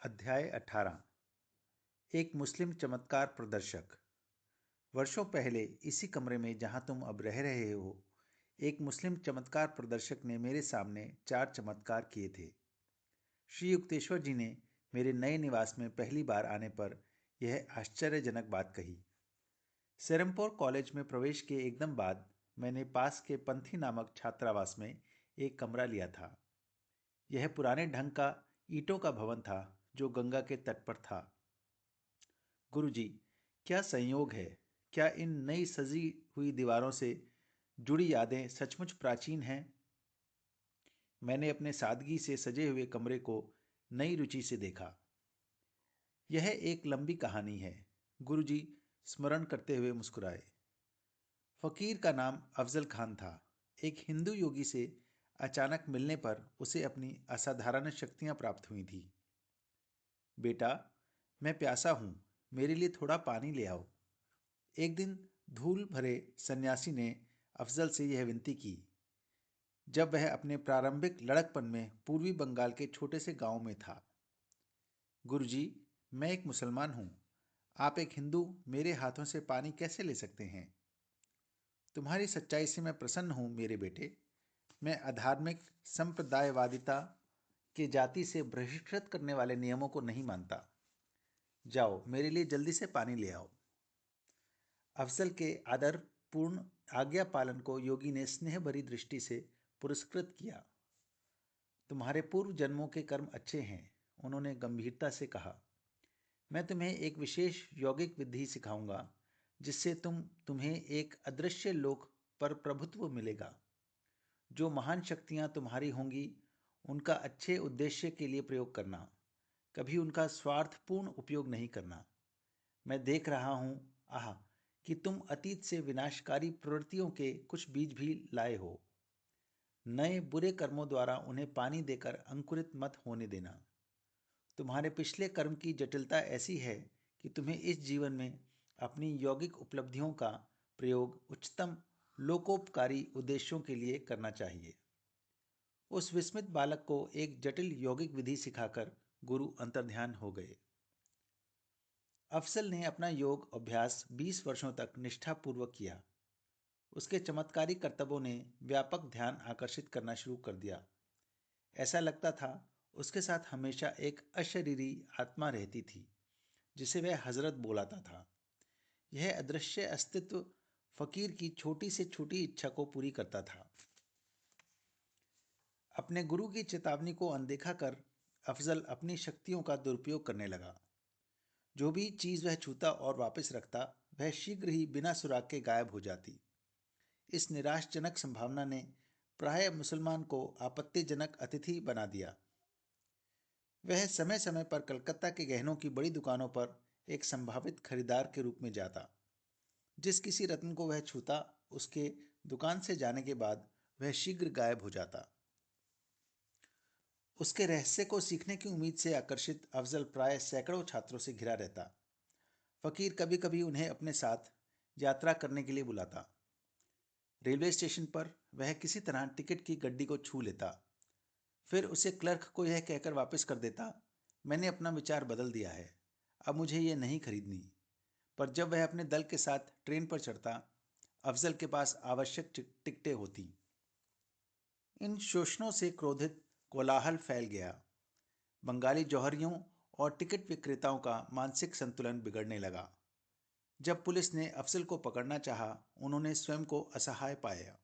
अध्याय 18। एक मुस्लिम चमत्कार प्रदर्शक। वर्षों पहले इसी कमरे में जहां तुम अब रह रहे हो, एक मुस्लिम चमत्कार प्रदर्शक ने मेरे सामने 4 चमत्कार किए थे। श्री युक्तेश्वर जी ने मेरे नए निवास में पहली बार आने पर यह आश्चर्यजनक बात कही। सेरमपुर कॉलेज में प्रवेश के एकदम बाद मैंने पास के पंथी नामक छात्रावास में एक कमरा लिया था। यह पुराने ढंग का ईंटों का भवन था जो गंगा के तट पर था। गुरुजी, क्या संयोग है! क्या इन नई सजी हुई दीवारों से जुड़ी यादें सचमुच प्राचीन हैं? मैंने अपने सादगी से सजे हुए कमरे को नई रुचि से देखा। यह एक लंबी कहानी है, गुरुजी स्मरण करते हुए मुस्कुराए। फकीर का नाम अफजल खान था। एक हिंदू योगी से अचानक मिलने पर उसे अपनी असाधारण शक्तियां प्राप्त हुई थी। बेटा, मैं प्यासा हूं, मेरे लिए थोड़ा पानी ले आओ। एक दिन धूल भरे सन्यासी ने अफजल से यह विनती की, जब वह अपने प्रारंभिक लड़कपन में पूर्वी बंगाल के छोटे से गांव में था। गुरुजी, मैं एक मुसलमान हूं। आप एक हिंदू मेरे हाथों से पानी कैसे ले सकते हैं? तुम्हारी सच्चाई से मैं प्रसन्न हूं मेरे बेटे। मैं अधार्मिक संप्रदायवादिता के जाति से बहिष्कृत करने वाले नियमों को नहीं मानता। जाओ, मेरे लिए जल्दी से पानी ले आओ। अफजल के आदरपूर्ण आज्ञा पालन को योगी ने स्नेह भरी दृष्टि से पुरस्कृत किया। तुम्हारे पूर्व जन्मों के कर्म अच्छे हैं, उन्होंने गंभीरता से कहा। मैं तुम्हें एक विशेष यौगिक विधि सिखाऊंगा जिससे तुम्हें एक अदृश्य लोक पर प्रभुत्व मिलेगा। जो महान शक्तियां तुम्हारी होंगी उनका अच्छे उद्देश्य के लिए प्रयोग करना, कभी उनका स्वार्थपूर्ण उपयोग नहीं करना। मैं देख रहा हूं आह कि तुम अतीत से विनाशकारी प्रवृत्तियों के कुछ बीज भी लाए हो। नए बुरे कर्मों द्वारा उन्हें पानी देकर अंकुरित मत होने देना। तुम्हारे पिछले कर्म की जटिलता ऐसी है कि तुम्हें इस जीवन में अपनी यौगिक उपलब्धियों का प्रयोग उच्चतम लोकोपकारी उद्देश्यों के लिए करना चाहिए। उस विस्मित बालक को एक जटिल यौगिक विधि सिखाकर गुरु अंतर्ध्यान हो गए। अफजल ने अपना योग अभ्यास 20 वर्षों तक निष्ठापूर्वक किया। उसके चमत्कारी कर्तव्यों ने व्यापक ध्यान आकर्षित करना शुरू कर दिया। ऐसा लगता था उसके साथ हमेशा एक अशरीरी आत्मा रहती थी जिसे वह हजरत बुलाता था। यह अदृश्य अस्तित्व फकीर की छोटी से छोटी इच्छा को पूरी करता था। अपने गुरु की चेतावनी को अनदेखा कर अफजल अपनी शक्तियों का दुरुपयोग करने लगा। जो भी चीज वह छूता और वापस रखता, वह शीघ्र ही बिना सुराग के गायब हो जाती। इस निराशजनक संभावना ने प्राय मुसलमान को आपत्तिजनक अतिथि बना दिया। वह समय समय पर कलकत्ता के गहनों की बड़ी दुकानों पर एक संभावित खरीदार के रूप में जाता। जिस किसी रत्न को वह छूता, उसके दुकान से जाने के बाद वह शीघ्र गायब हो जाता। उसके रहस्य को सीखने की उम्मीद से आकर्षित अफजल प्राय सैकड़ों छात्रों से घिरा रहता। फकीर कभी कभी उन्हें अपने साथ यात्रा करने के लिए बुलाता। रेलवे स्टेशन पर वह किसी तरह टिकट की गड्डी को छू लेता, फिर उसे क्लर्क को यह कहकर वापस कर देता, मैंने अपना विचार बदल दिया है, अब मुझे यह नहीं खरीदनी। पर जब वह अपने दल के साथ ट्रेन पर चढ़ता, अफजल के पास आवश्यक टिकटें होती। इन शोषणों से क्रोधित कोलाहल फैल गया। बंगाली जौहरियों और टिकट विक्रेताओं का मानसिक संतुलन बिगड़ने लगा। जब पुलिस ने अफजल को पकड़ना चाहा, उन्होंने स्वयं को असहाय पाया।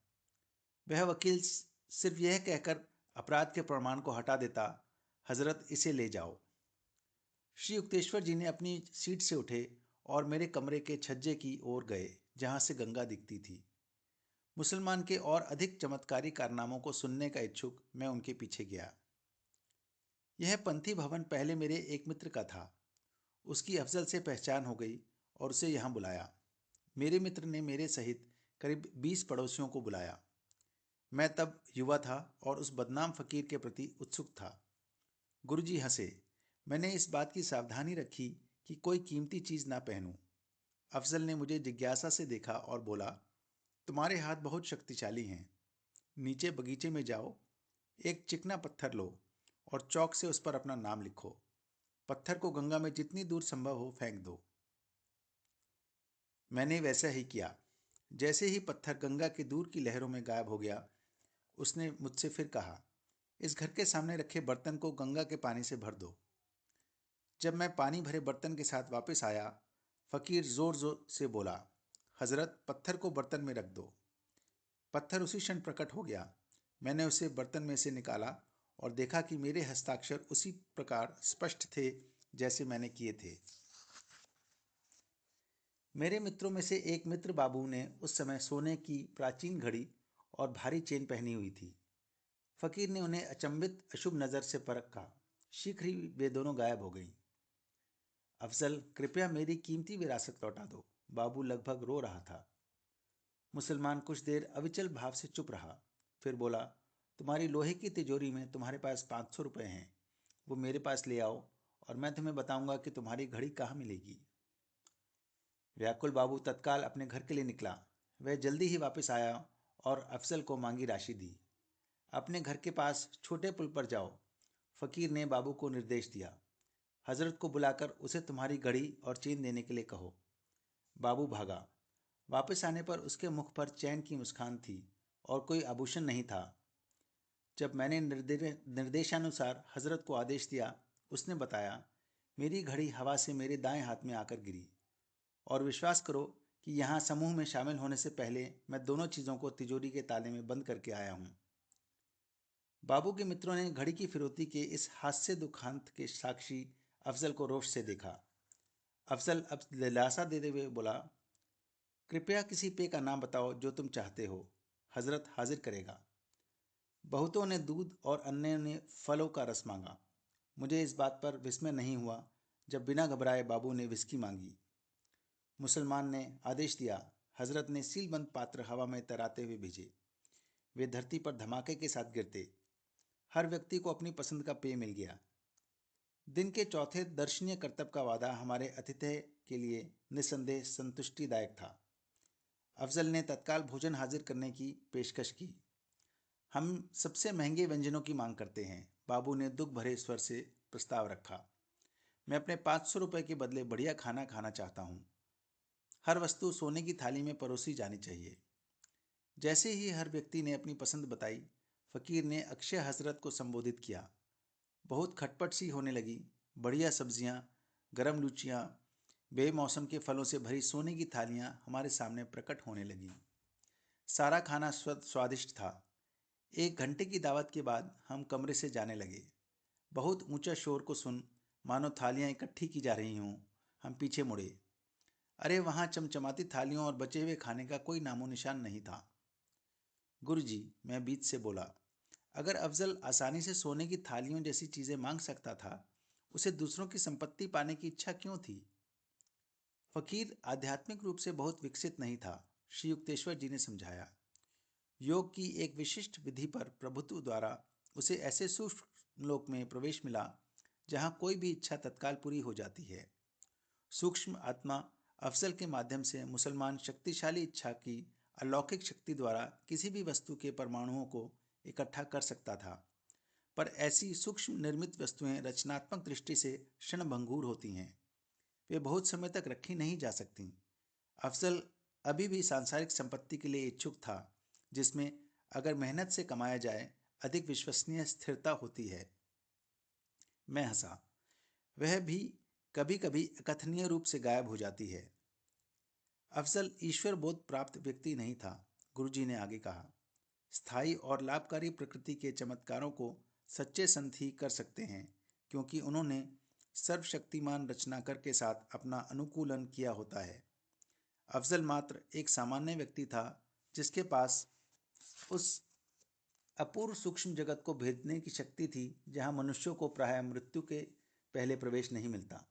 वह वकील सिर्फ यह कहकर अपराध के प्रमाण को हटा देता, हजरत इसे ले जाओ। श्री युक्तेश्वर जी ने अपनी सीट से उठे और मेरे कमरे के छज्जे की ओर गए जहां से गंगा दिखती थी। मुसलमान के और अधिक चमत्कारी कारनामों को सुनने का इच्छुक मैं उनके पीछे गया। यह पंथी भवन पहले मेरे एक मित्र का था। उसकी अफजल से पहचान हो गई और उसे यहाँ बुलाया। मेरे मित्र ने मेरे सहित करीब 20 पड़ोसियों को बुलाया। मैं तब युवा था और उस बदनाम फकीर के प्रति उत्सुक था। गुरुजी हंसे। मैंने इस बात की सावधानी रखी कि कोई कीमती चीज ना पहनूं। अफजल ने मुझे जिज्ञासा से देखा और बोला, तुम्हारे हाथ बहुत शक्तिशाली हैं। नीचे बगीचे में जाओ, एक चिकना पत्थर लो और चौक से उस पर अपना नाम लिखो। पत्थर को गंगा में जितनी दूर संभव हो फेंक दो। मैंने वैसा ही किया। जैसे ही पत्थर गंगा की दूर की लहरों में गायब हो गया, उसने मुझसे फिर कहा, इस घर के सामने रखे बर्तन को गंगा के पानी से भर दो। जब मैं पानी भरे बर्तन के साथ वापस आया, फकीर जोर जोर से बोला, हजरत, पत्थर को बर्तन में रख दो। पत्थर उसी क्षण प्रकट हो गया। मैंने उसे बर्तन में से निकाला और देखा कि मेरे हस्ताक्षर उसी प्रकार स्पष्ट थे जैसे मैंने किए थे। मेरे मित्रों में से एक मित्र बाबू ने उस समय सोने की प्राचीन घड़ी और भारी चेन पहनी हुई थी। फकीर ने उन्हें अचंभित अशुभ नजर से परखा। शीघ्र ही वे दोनों गायब हो गईं। अफजल, कृपया मेरी कीमती विरासत लौटा दो। बाबू लगभग रो रहा था। मुसलमान कुछ देर अविचल भाव से चुप रहा, फिर बोला, तुम्हारी लोहे की तिजोरी में तुम्हारे पास 500 रुपये हैं। वो मेरे पास ले आओ और मैं तुम्हें बताऊंगा कि तुम्हारी घड़ी कहाँ मिलेगी। व्याकुल बाबू तत्काल अपने घर के लिए निकला। वह जल्दी ही वापस आया और अफजल को मांगी राशि दी। अपने घर के पास छोटे पुल पर जाओ, फकीर ने बाबू को निर्देश दिया। हजरत को बुलाकर उसे तुम्हारी घड़ी और चेन देने के लिए कहो। बाबू भागा। वापस आने पर उसके मुख पर चैन की मुस्कान थी और कोई आभूषण नहीं था। जब मैंने निर्देशानुसार हजरत को आदेश दिया, उसने बताया, मेरी घड़ी हवा से मेरे दाएं हाथ में आकर गिरी। और विश्वास करो कि यहाँ समूह में शामिल होने से पहले मैं दोनों चीज़ों को तिजोरी के ताले में बंद करके आया हूँ। बाबू के मित्रों ने घड़ी की फिरौती के इस हास्य दुखांत के साक्षी अफजल को रोष से देखा। अफजल अब दिलासा देते हुए बोला, कृपया किसी पेय का नाम बताओ जो तुम चाहते हो, हजरत हाजिर करेगा। बहुतों ने दूध और अन्य ने फलों का रस मांगा। मुझे इस बात पर विस्मय नहीं हुआ जब बिना घबराए बाबू ने विस्की मांगी। मुसलमान ने आदेश दिया। हजरत ने सीलबंद पात्र हवा में तैराते हुए भेजे। वे धरती पर धमाके के साथ गिरते। हर व्यक्ति को अपनी पसंद का पेय मिल गया। दिन के चौथे दर्शनीय कर्तव्य का वादा हमारे अतिथि के लिए निस्संदेह संतुष्टिदायक था। अफजल ने तत्काल भोजन हाजिर करने की पेशकश की। हम सबसे महंगे व्यंजनों की मांग करते हैं, बाबू ने दुख भरे स्वर से प्रस्ताव रखा। मैं अपने 500 रुपये के बदले बढ़िया खाना खाना चाहता हूँ। हर वस्तु सोने की थाली में परोसी जानी चाहिए। जैसे ही हर व्यक्ति ने अपनी पसंद बताई, फकीर ने अक्षय हजरत को संबोधित किया। बहुत खटपट सी होने लगी। बढ़िया सब्जियां, गरम लुचियां, बेमौसम के फलों से भरी सोने की थालियां हमारे सामने प्रकट होने लगीं। सारा खाना स्वादिष्ट था। 1 घंटे की दावत के बाद हम कमरे से जाने लगे। बहुत ऊंचा शोर को सुन, मानो थालियां इकट्ठी की जा रही हों, हम पीछे मुड़े। अरे, वहां चमचमाती थालियों और बचे हुए खाने का कोई नामो निशान नहीं था। गुरुजी, मैं बीच से बोला, अगर अफजल आसानी से सोने की थालियों जैसी चीजें मांग सकता था, उसे दूसरों की संपत्ति पाने की इच्छा क्यों थी? फकीर आध्यात्मिक रूप से बहुत विकसित नहीं था, श्री युक्तेश्वर जी ने समझाया। योग की एक विशिष्ट विधि पर प्रभुत्व द्वारा उसे ऐसे सूक्ष्म लोक में प्रवेश मिला जहां कोई भी इच्छा तत्काल पूरी हो जाती है। सूक्ष्म आत्मा अफजल के माध्यम से मुसलमान शक्तिशाली इच्छा की अलौकिक शक्ति द्वारा किसी भी वस्तु के परमाणुओं को इकट्ठा कर सकता था। पर ऐसी सूक्ष्म निर्मित वस्तुएं रचनात्मक दृष्टि से क्षणभंगुर होती हैं। वे बहुत समय तक रखी नहीं जा सकती। अफजल अभी भी सांसारिक संपत्ति के लिए इच्छुक था, जिसमें अगर मेहनत से कमाया जाए अधिक विश्वसनीय स्थिरता होती है। मैं हंसा। वह भी कभी कभी अकथनीय रूप से गायब हो जाती है। अफजल ईश्वर बोध प्राप्त व्यक्ति नहीं था, गुरुजी ने आगे कहा। स्थायी और लाभकारी प्रकृति के चमत्कारों को सच्चे संत ही कर सकते हैं, क्योंकि उन्होंने सर्वशक्तिमान रचनाकर के साथ अपना अनुकूलन किया होता है। अफजल मात्र एक सामान्य व्यक्ति था, जिसके पास उस अपूर्व सूक्ष्म जगत को भेदने की शक्ति थी जहां मनुष्यों को प्रायः मृत्यु के पहले प्रवेश नहीं मिलता।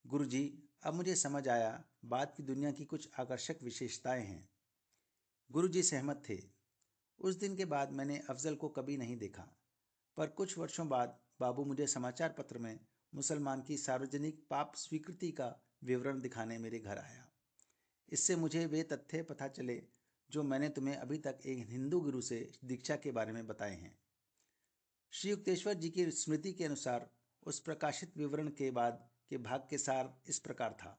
गुरुजी, अब मुझे समझ आया, बात की दुनिया की कुछ आकर्षक विशेषताएं हैं। गुरुजी सहमत थे। उस दिन के बाद मैंने अफजल को कभी नहीं देखा, पर कुछ वर्षों बाद बाबू मुझे समाचार पत्र में मुसलमान की सार्वजनिक पाप स्वीकृति का विवरण दिखाने मेरे घर आया। इससे मुझे वे तथ्य पता चले जो मैंने तुम्हें अभी तक एक हिंदू गुरु से दीक्षा के बारे में बताए हैं। श्री युक्तेश्वर जी की स्मृति के अनुसार उस प्रकाशित विवरण के बाद के भाग के सार इस प्रकार था।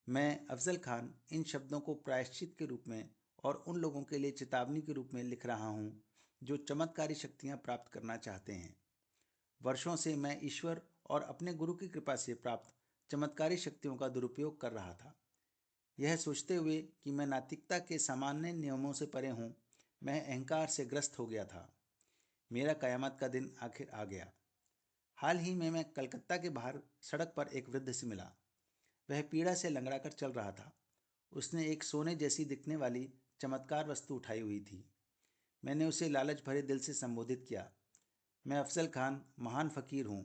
मैं अफजल खान इन शब्दों को प्रायश्चित के रूप में और उन लोगों के लिए चेतावनी के रूप में लिख रहा हूँ जो चमत्कारी शक्तियाँ प्राप्त करना चाहते हैं। वर्षों से मैं ईश्वर और अपने गुरु की कृपा से प्राप्त चमत्कारी शक्तियों का दुरुपयोग कर रहा था, यह सोचते हुए कि मैं नैतिकता के सामान्य नियमों से परे हूँ। मैं अहंकार से ग्रस्त हो गया था। मेरा कयामत का दिन आखिर आ गया। हाल ही में मैं कलकत्ता के बाहर सड़क पर एक वृद्ध से मिला। वह पीड़ा से लंगड़ा कर चल रहा था। उसने एक सोने जैसी दिखने वाली चमत्कार वस्तु उठाई हुई थी। मैंने उसे लालच भरे दिल से संबोधित किया, मैं अफजल खान महान फकीर हूँ,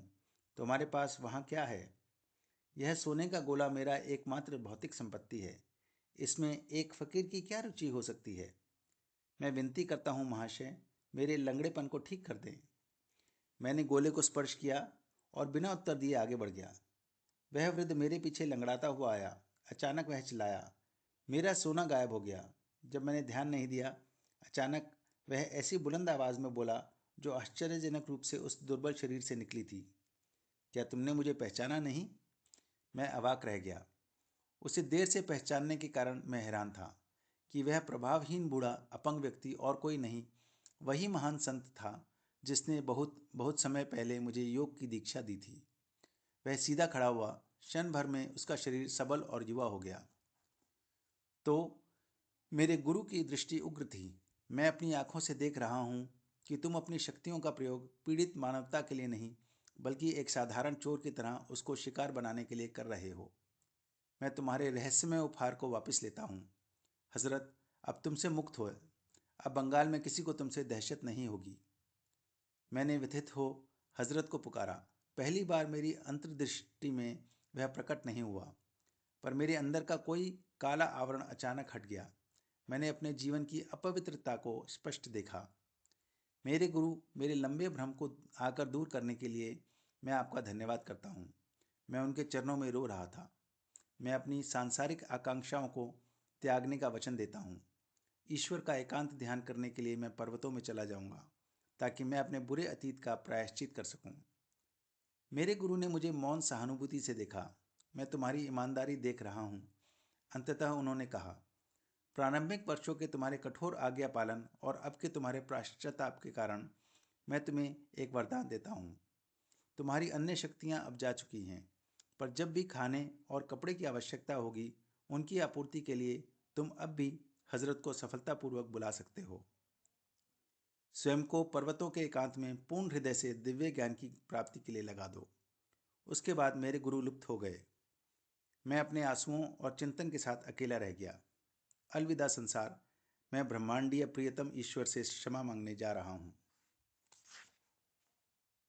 तुम्हारे पास वहाँ क्या है? यह सोने का गोला मेरा एकमात्र भौतिक संपत्ति है। इसमें एक फकीर की क्या रुचि हो सकती है? मैं विनती करता हूँ महाशय, मेरे लंगड़ेपन को ठीक कर दें। मैंने गोले को स्पर्श किया और बिना उत्तर दिए आगे बढ़ गया। वह वृद्ध मेरे पीछे लंगड़ाता हुआ आया। अचानक वह चिल्लाया, मेरा सोना गायब हो गया। जब मैंने ध्यान नहीं दिया, अचानक वह ऐसी बुलंद आवाज़ में बोला जो आश्चर्यजनक रूप से उस दुर्बल शरीर से निकली थी, क्या तुमने मुझे पहचाना नहीं? मैं अवाक रह गया। उसे देर से पहचानने के कारण मैं हैरान था कि वह प्रभावहीन बूढ़ा अपंग व्यक्ति और कोई नहीं, वही महान संत था जिसने बहुत बहुत समय पहले मुझे योग की दीक्षा दी थी। वह सीधा खड़ा हुआ। क्षण भर में उसका शरीर सबल और युवा हो गया। तो मेरे गुरु की दृष्टि उग्र थी। मैं अपनी आंखों से देख रहा हूँ कि तुम अपनी शक्तियों का प्रयोग पीड़ित मानवता के लिए नहीं, बल्कि एक साधारण चोर की तरह उसको शिकार बनाने के लिए कर रहे हो। मैं तुम्हारे रहस्यमय उपहार को वापस लेता हूँ। हजरत, अब तुमसे मुक्त हो। अब बंगाल में किसी को तुमसे दहशत नहीं होगी। मैंने व्यथित हो हजरत को पुकारा। पहली बार मेरी अंतर्दृष्टि में वह प्रकट नहीं हुआ, पर मेरे अंदर का कोई काला आवरण अचानक हट गया। मैंने अपने जीवन की अपवित्रता को स्पष्ट देखा। मेरे गुरु, मेरे लंबे भ्रम को आकर दूर करने के लिए मैं आपका धन्यवाद करता हूँ। मैं उनके चरणों में रो रहा था। मैं अपनी सांसारिक आकांक्षाओं को त्यागने का वचन देता हूँ। ईश्वर का एकांत ध्यान करने के लिए मैं पर्वतों में चला जाऊंगा, ताकि मैं अपने बुरे अतीत का प्रायश्चित कर सकूं। मेरे गुरु ने मुझे मौन सहानुभूति से देखा। मैं तुम्हारी ईमानदारी देख रहा हूँ। अंततः उन्होंने कहा, प्रारंभिक वर्षों के तुम्हारे कठोर आज्ञा पालन और अब के तुम्हारे पश्चाताप के कारण मैं तुम्हें एक वरदान देता हूँ। तुम्हारी अन्य शक्तियाँ अब जा चुकी हैं, पर जब भी खाने और कपड़े की आवश्यकता होगी, उनकी आपूर्ति के लिए तुम अब भी हजरत को सफलतापूर्वक बुला सकते हो। स्वयं को पर्वतों के एकांत में पूर्ण हृदय से दिव्य ज्ञान की प्राप्ति के लिए लगा दो। उसके बाद मेरे गुरु लुप्त हो गए। मैं अपने आंसुओं और चिंतन के साथ अकेला रह गया। अलविदा संसार। मैं ब्रह्मांडीय प्रियतम ईश्वर से क्षमा मांगने जा रहा हूँ।